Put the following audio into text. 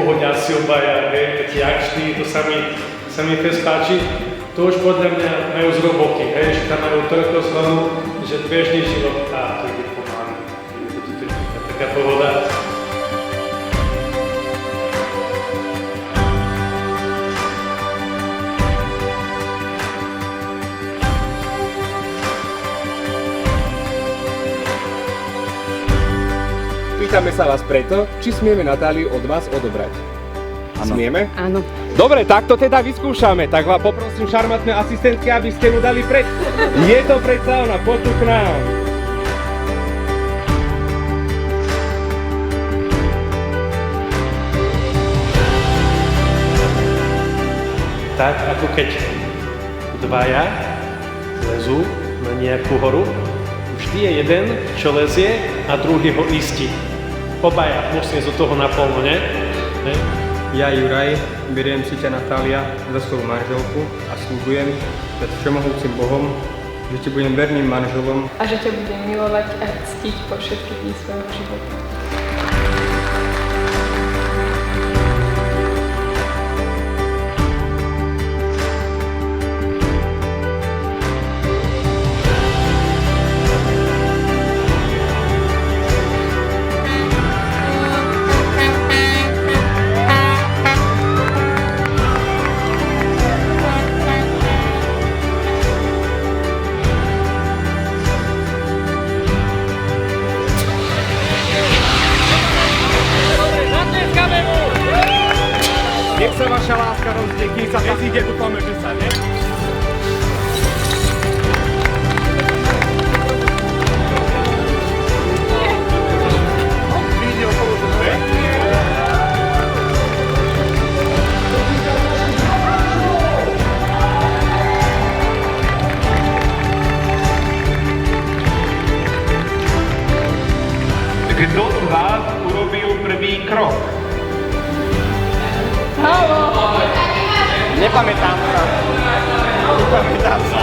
pohodiaci obaja, takí akční, to sa mi fest páči. To už podľa mňa majú z roboty, že tam majú toľko zlomu, že bežný život, to ide pomáhať. To je taká pohoda. Pýtame sa vás preto, či smieme Natáliu od vás odobrať. Áno. Smieme? Áno. Dobre, tak to teda vyskúšame. Tak vám poprosím šarmantné asistentky, aby ste ju dali preč. Je to predsa ona, poď tu k nám. Tak ako keď dvaja lezú na nejakú horu, vždy je jeden, čo lezie a druhý ho istí. Obaja musí do toho naplno, ne? Ja, Juraj, beriem si ťa, Natália, za svoju manželku a sľubujem pred všemohúcim Bohom, že ti budem verným manželom a že ťa budem milovať a ctiť po všetky dní svojho života. Nech sa vaša láska rozdeje, kým sa nezíde, dúfame, že sa, ne? Kto z vás urobil prvý krok? Halo! Nepamätám sa.